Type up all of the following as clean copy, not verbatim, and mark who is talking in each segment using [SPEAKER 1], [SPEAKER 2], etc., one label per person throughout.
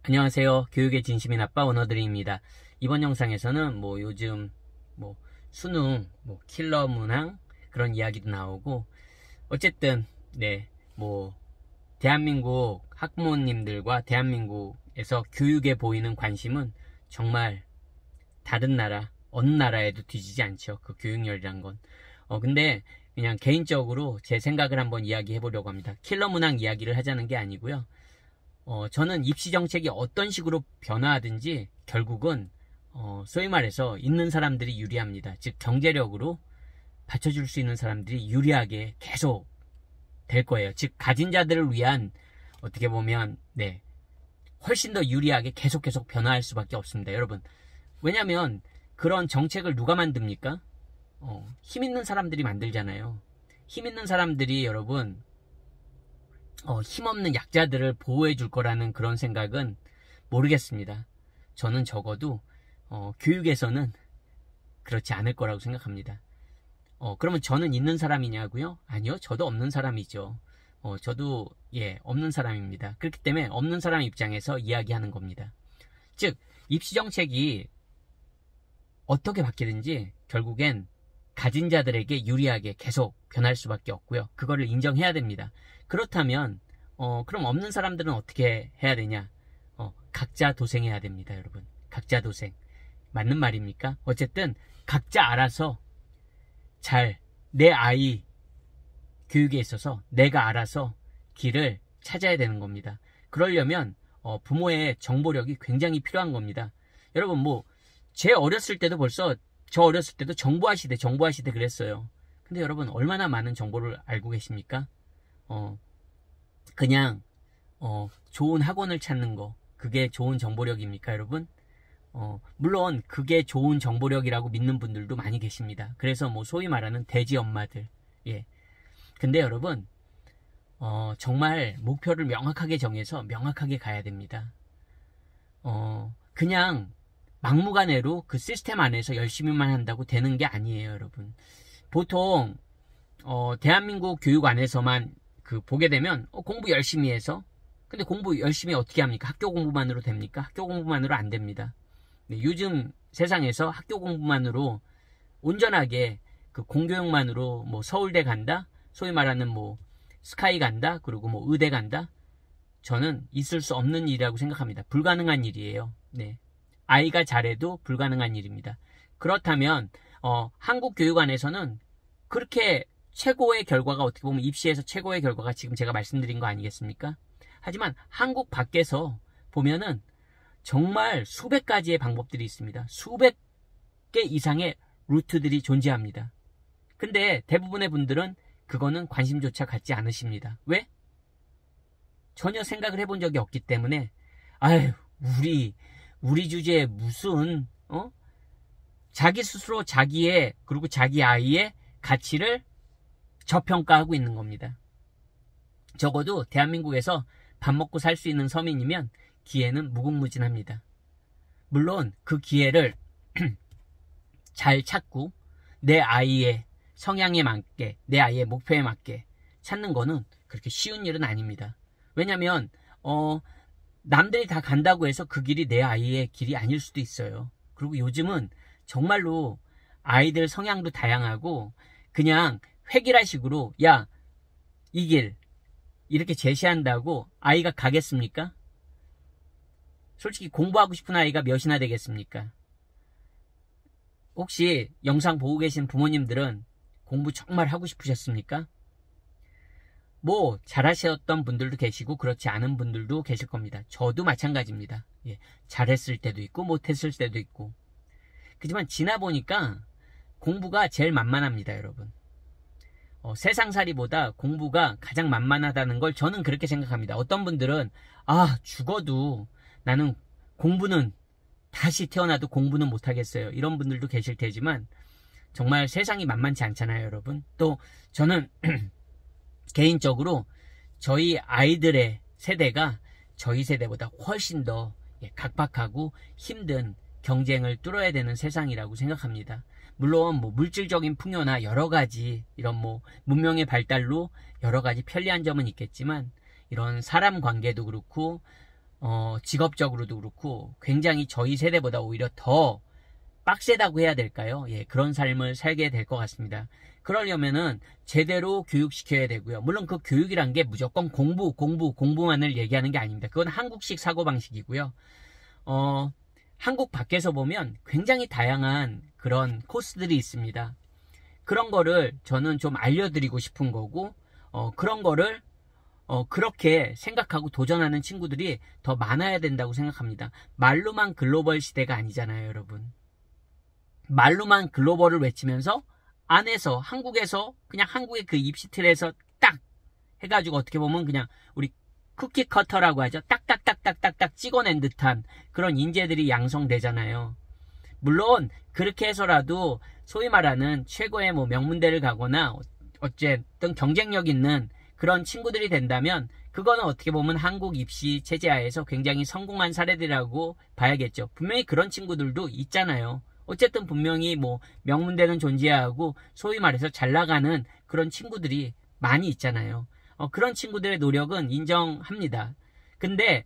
[SPEAKER 1] 안녕하세요. 교육의 진심인 아빠 원어드림입니다. 이번 영상에서는 요즘 수능, 킬러 문항 그런 이야기도 나오고 어쨌든 대한민국 학부모님들과 대한민국에서 교육에 보이는 관심은 정말 다른 나라, 어느 나라에도 뒤지지 않죠. 그 교육열이란 건. 근데 그냥 개인적으로 제 생각을 한번 이야기해 보려고 합니다. 킬러 문항 이야기를 하자는 게 아니고요. 저는 입시 정책이 어떤 식으로 변화하든지 결국은 소위 말해서 있는 사람들이 유리합니다. 즉 경제력으로 받쳐줄 수 있는 사람들이 유리하게 계속 될 거예요. 즉 가진 자들을 위한 어떻게 보면 훨씬 더 유리하게 계속 변화할 수밖에 없습니다. 여러분, 왜냐면 그런 정책을 누가 만듭니까? 힘 있는 사람들이 만들잖아요. 힘 있는 사람들이 여러분 힘없는 약자들을 보호해 줄 거라는 그런 생각은 모르겠습니다. 저는 적어도 교육에서는 그렇지 않을 거라고 생각합니다. 그러면 저는 있는 사람이냐고요? 아니요, 저도 없는 사람이죠. 저도 없는 사람입니다. 그렇기 때문에 없는 사람 입장에서 이야기하는 겁니다. 즉 입시 정책이 어떻게 바뀌든지 결국엔 가진 자들에게 유리하게 계속 변할 수밖에 없고요. 그거를 인정해야 됩니다. 그렇다면 그럼 없는 사람들은 어떻게 해야 되냐? 각자 도생해야 됩니다, 여러분. 각자 도생. 맞는 말입니까? 어쨌든 각자 알아서 잘 내 아이 교육에 있어서 내가 알아서 길을 찾아야 되는 겁니다. 그러려면 부모의 정보력이 굉장히 필요한 겁니다. 여러분 제 어렸을 때도 벌써 저 어렸을 때도 정보화 시대 그랬어요. 근데 여러분 얼마나 많은 정보를 알고 계십니까? 그냥 좋은 학원을 찾는 거, 그게 좋은 정보력입니까, 여러분? 물론 그게 좋은 정보력이라고 믿는 분들도 많이 계십니다. 그래서 소위 말하는 돼지 엄마들. 근데 여러분 정말 목표를 명확하게 정해서 명확하게 가야 됩니다. 그냥 막무가내로 그 시스템 안에서 열심히만 한다고 되는 게 아니에요, 여러분. 보통 대한민국 교육 안에서만 보게 되면 공부 열심히 해서, 근데 공부 열심히 어떻게 합니까? 학교 공부만으로 됩니까? 학교 공부만으로 안 됩니다. 요즘 세상에서 학교 공부만으로 온전하게 그 공교육만으로 서울대 간다, 소위 말하는 스카이 간다, 그리고 의대 간다, 저는 있을 수 없는 일이라고 생각합니다. 불가능한 일이에요. 아이가 잘해도 불가능한 일입니다. 그렇다면 한국 교육 안에서는 그렇게 최고의 결과가, 어떻게 보면 입시에서 최고의 결과가 지금 제가 말씀드린 거 아니겠습니까? 하지만 한국 밖에서 보면은 정말 수백 가지의 방법들이 있습니다. 수백 개 이상의 루트들이 존재합니다. 근데 대부분의 분들은 그거는 관심조차 갖지 않으십니다. 왜? 전혀 생각을 해본 적이 없기 때문에 우리 주제에 무슨 자기 스스로 자기의, 그리고 자기 아이의 가치를 저평가하고 있는 겁니다. 적어도 대한민국에서 밥 먹고 살 수 있는 서민이면 기회는 무궁무진합니다. 물론 그 기회를 잘 찾고 내 아이의 성향에 맞게, 내 아이의 목표에 맞게 찾는 거는 그렇게 쉬운 일은 아닙니다. 왜냐면 남들이 다 간다고 해서 그 길이 내 아이의 길이 아닐 수도 있어요. 그리고 요즘은 정말로 아이들 성향도 다양하고 그냥 획일화식으로 이 길 이렇게 제시한다고 아이가 가겠습니까? 솔직히 공부하고 싶은 아이가 몇이나 되겠습니까? 혹시 영상 보고 계신 부모님들은 공부 정말 하고 싶으셨습니까? 잘하셨던 분들도 계시고 그렇지 않은 분들도 계실 겁니다. 저도 마찬가지입니다. 잘했을 때도 있고 못했을 때도 있고. 그렇지만 지나 보니까 공부가 제일 만만합니다, 여러분. 세상살이보다 공부가 가장 만만하다는 걸 저는 그렇게 생각합니다. 어떤 분들은 죽어도 나는 공부는, 다시 태어나도 공부는 못하겠어요, 이런 분들도 계실 테지만 정말 세상이 만만치 않잖아요, 여러분. 또 저는 개인적으로 저희 아이들의 세대가 저희 세대보다 훨씬 더 각박하고 힘든 경쟁을 뚫어야 되는 세상이라고 생각합니다. 물론 물질적인 풍요나 여러가지 이런 문명의 발달로 여러가지 편리한 점은 있겠지만 이런 사람 관계도 그렇고 직업적으로도 그렇고 굉장히 저희 세대보다 오히려 더 빡세다고 해야 될까요? 예, 그런 삶을 살게 될 것 같습니다. 그러려면은 제대로 교육시켜야 되고요. 물론 그 교육이란 게 무조건 공부만을 얘기하는 게 아닙니다. 그건 한국식 사고방식이고요. 한국 밖에서 보면 굉장히 다양한 그런 코스들이 있습니다. 그런 거를 저는 좀 알려드리고 싶은 거고, 그런 거를 그렇게 생각하고 도전하는 친구들이 더 많아야 된다고 생각합니다. 말로만 글로벌 시대가 아니잖아요, 여러분. 말로만 글로벌을 외치면서 안에서 한국에서 그냥 한국의 그 입시 틀에서 딱 해가지고 어떻게 보면 그냥 우리 쿠키 커터라고 하죠. 딱딱딱딱딱딱 찍어낸 듯한 그런 인재들이 양성되잖아요. 물론 그렇게 해서라도 소위 말하는 최고의 뭐 명문대를 가거나 어쨌든 경쟁력 있는 그런 친구들이 된다면 그거는 어떻게 보면 한국 입시 체제 하에서 굉장히 성공한 사례들이라고 봐야겠죠. 분명히 그런 친구들도 있잖아요. 어쨌든 분명히 뭐 명문대는 존재하고 소위 말해서 잘 나가는 그런 친구들이 많이 있잖아요. 그런 친구들의 노력은 인정합니다. 근데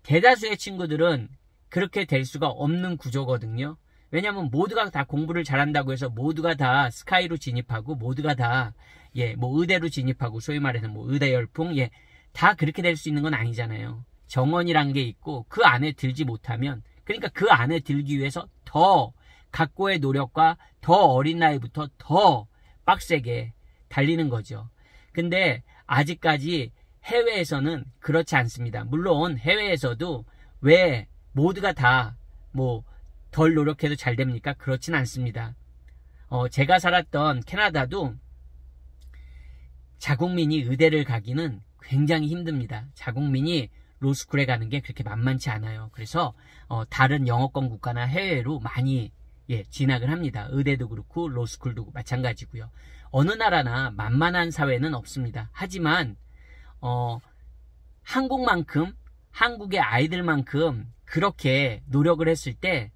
[SPEAKER 1] 대다수의 친구들은 그렇게 될 수가 없는 구조거든요. 왜냐하면 모두가 다 공부를 잘한다고 해서 모두가 다 스카이로 진입하고 모두가 다 뭐 의대로 진입하고 소위 말해서 뭐 의대 열풍 다 그렇게 될 수 있는 건 아니잖아요. 정원이란 게 있고 그 안에 들지 못하면 그러니까 그 안에 들기 위해서 더 각고의 노력과 더 어린 나이부터 더 빡세게 달리는 거죠. 근데 아직까지 해외에서는 그렇지 않습니다. 물론 해외에서도 왜 모두가 다 뭐 덜 노력해도 잘 됩니까? 그렇진 않습니다. 제가 살았던 캐나다도 자국민이 의대를 가기는 굉장히 힘듭니다. 자국민이 로스쿨에 가는 게 그렇게 만만치 않아요. 그래서 다른 영어권 국가나 해외로 많이 진학을 합니다. 의대도 그렇고 로스쿨도 마찬가지고요. 어느 나라나 만만한 사회는 없습니다. 하지만 한국만큼 한국의 아이들만큼 그렇게 노력을 했을 때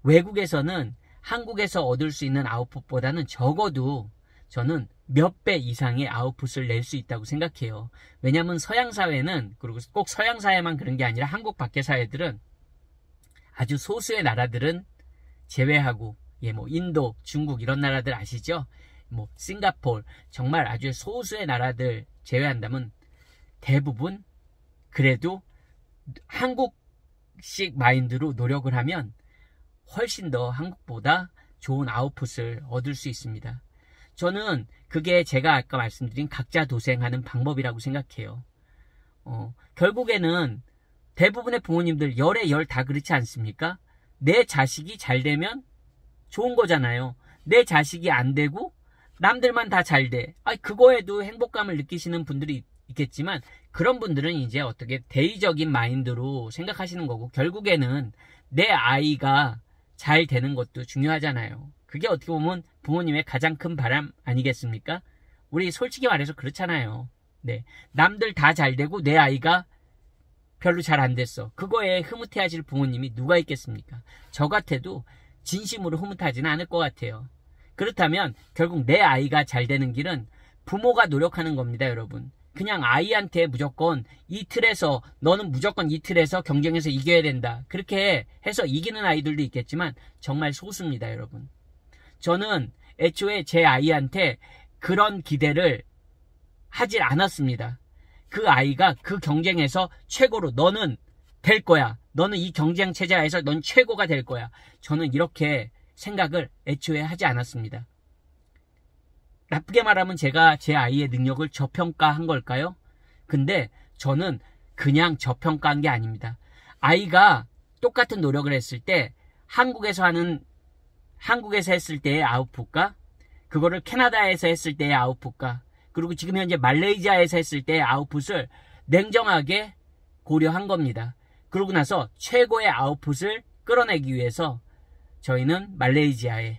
[SPEAKER 1] 외국에서는 한국에서 얻을 수 있는 아웃풋보다는 적어도 저는 몇 배 이상의 아웃풋을 낼 수 있다고 생각해요. 왜냐하면 서양 사회는 그리고 꼭 서양 사회만 그런 게 아니라 한국 밖의 사회들은 아주 소수의 나라들은 제외하고 뭐 인도, 중국 이런 나라들 아시죠? 뭐 싱가포르 정말 아주 소수의 나라들 제외한다면 대부분 그래도 한국식 마인드로 노력을 하면 훨씬 더 한국보다 좋은 아웃풋을 얻을 수 있습니다. 저는 그게 제가 아까 말씀드린 각자 도생하는 방법이라고 생각해요. 결국에는 대부분의 부모님들 열에 열 다 그렇지 않습니까? 내 자식이 잘 되면 좋은 거잖아요. 내 자식이 안 되고 남들만 다 잘 돼. 그거에도 행복감을 느끼시는 분들이 있겠지만 그런 분들은 이제 어떻게 대의적인 마인드로 생각하시는 거고 결국에는 내 아이가 잘 되는 것도 중요하잖아요. 그게 어떻게 보면 부모님의 가장 큰 바람 아니겠습니까? 우리 솔직히 말해서 그렇잖아요. 남들 다 잘 되고 내 아이가 별로 잘 안 됐어. 그거에 흐뭇해하실 부모님이 누가 있겠습니까? 저 같아도 진심으로 흐뭇하지는 않을 것 같아요. 그렇다면 결국 내 아이가 잘 되는 길은 부모가 노력하는 겁니다, 여러분. 그냥 아이한테 무조건 이 틀에서 너는 무조건 이 틀에서 경쟁에서 이겨야 된다. 그렇게 해서 이기는 아이들도 있겠지만 정말 소수입니다, 여러분. 저는 애초에 제 아이한테 그런 기대를 하질 않았습니다. 그 아이가 그 경쟁에서 최고로 너는 될 거야. 너는 이 경쟁 체제하에서 넌 최고가 될 거야. 저는 이렇게 생각을 애초에 하지 않았습니다. 나쁘게 말하면 제가 제 아이의 능력을 저평가한 걸까요? 근데 저는 그냥 저평가한 게 아닙니다. 아이가 똑같은 노력을 했을 때 한국에서 했을 때의 아웃풋과 그거를 캐나다에서 했을 때의 아웃풋과 그리고 지금 현재 말레이시아에서 했을 때의 아웃풋을 냉정하게 고려한 겁니다. 그러고 나서 최고의 아웃풋을 끌어내기 위해서 저희는 말레이시아를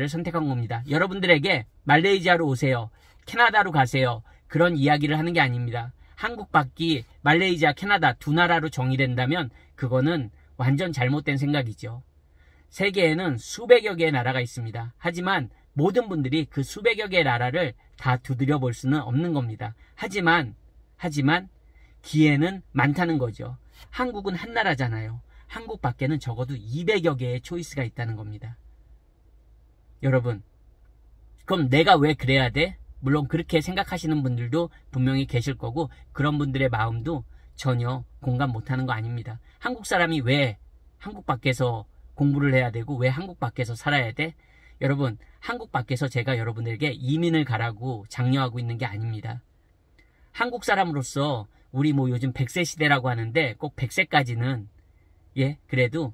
[SPEAKER 1] 선택한 겁니다. 여러분들에게 말레이시아로 오세요. 캐나다로 가세요. 그런 이야기를 하는 게 아닙니다. 한국 밖이 말레이시아, 캐나다 두 나라로 정의된다면 그거는 완전 잘못된 생각이죠. 세계에는 수백여 개의 나라가 있습니다. 하지만 모든 분들이 그 수백여 개의 나라를 다 두드려 볼 수는 없는 겁니다. 하지만 기회는 많다는 거죠. 한국은 한 나라잖아요. 한국 밖에는 적어도 200여 개의 초이스가 있다는 겁니다. 여러분, 그럼 내가 왜 그래야 돼? 물론 그렇게 생각하시는 분들도 분명히 계실 거고, 그런 분들의 마음도 전혀 공감 못하는 거 아닙니다. 한국 사람이 왜 한국 밖에서 공부를 해야 되고 왜 한국 밖에서 살아야 돼? 여러분, 한국 밖에서 제가 여러분들에게 이민을 가라고 장려하고 있는 게 아닙니다. 한국 사람으로서 우리 뭐 요즘 100세 시대라고 하는데 꼭 100세까지는 그래도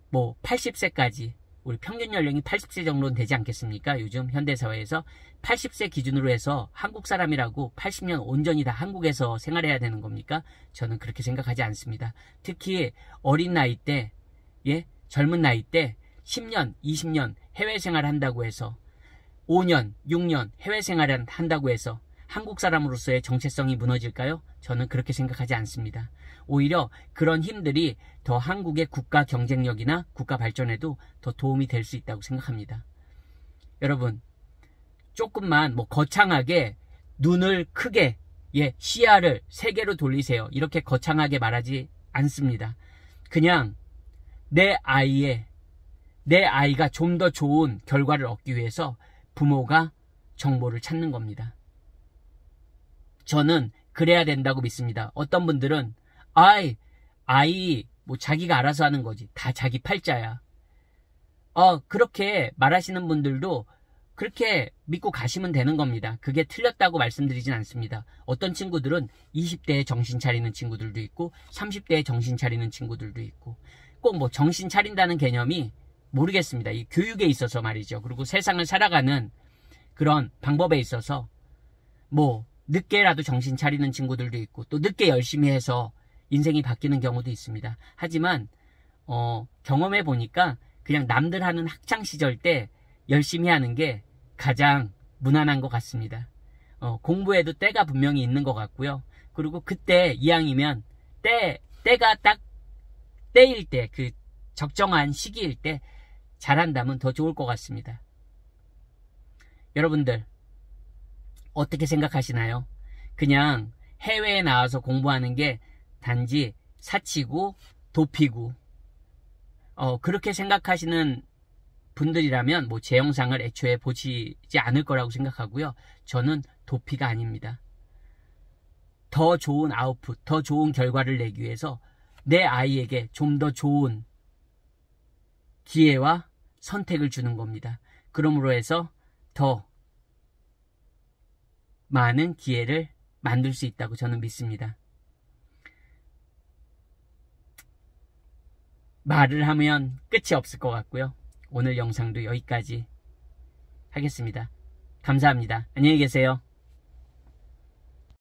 [SPEAKER 1] 뭐 80세까지 우리 평균 연령이 80세 정도는 되지 않겠습니까? 요즘 현대사회에서 80세 기준으로 해서 한국 사람이라고 80년 온전히 다 한국에서 생활해야 되는 겁니까? 저는 그렇게 생각하지 않습니다. 특히 어린 나이 때, 젊은 나이 때 10년, 20년 해외 생활한다고 해서 5년, 6년 해외 생활을 한다고 해서 한국 사람으로서의 정체성이 무너질까요? 저는 그렇게 생각하지 않습니다. 오히려 그런 힘들이 더 한국의 국가 경쟁력이나 국가 발전에도 더 도움이 될 수 있다고 생각합니다. 여러분, 조금만 거창하게 눈을 크게 시야를 세계로 돌리세요. 이렇게 거창하게 말하지 않습니다. 그냥 내 아이가 좀 더 좋은 결과를 얻기 위해서 부모가 정보를 찾는 겁니다. 저는 그래야 된다고 믿습니다. 어떤 분들은 아이 자기가 알아서 하는 거지. 다 자기 팔자야. 그렇게 말하시는 분들도 그렇게 믿고 가시면 되는 겁니다. 그게 틀렸다고 말씀드리진 않습니다. 어떤 친구들은 20대에 정신 차리는 친구들도 있고 30대에 정신 차리는 친구들도 있고 꼭 정신 차린다는 개념이 모르겠습니다. 이 교육에 있어서 말이죠. 그리고 세상을 살아가는 그런 방법에 있어서 늦게라도 정신 차리는 친구들도 있고 또 늦게 열심히 해서 인생이 바뀌는 경우도 있습니다. 하지만 경험해 보니까 그냥 남들 하는 학창시절 때 열심히 하는 게 가장 무난한 것 같습니다. 공부에도 때가 분명히 있는 것 같고요. 그리고 그때 이왕이면 때가 딱 때일 때, 그 적정한 시기일 때 잘한다면 더 좋을 것 같습니다. 여러분들 어떻게 생각하시나요? 그냥 해외에 나와서 공부하는 게 단지 사치고 도피고 그렇게 생각하시는 분들이라면 제 영상을 애초에 보시지 않을 거라고 생각하고요. 저는 도피가 아닙니다. 더 좋은 아웃풋, 더 좋은 결과를 내기 위해서 내 아이에게 좀 더 좋은 기회와 선택을 주는 겁니다. 그러므로 해서 더 많은 기회를 만들 수 있다고 저는 믿습니다. 말을 하면 끝이 없을 것 같고요. 오늘 영상도 여기까지 하겠습니다. 감사합니다. 안녕히 계세요.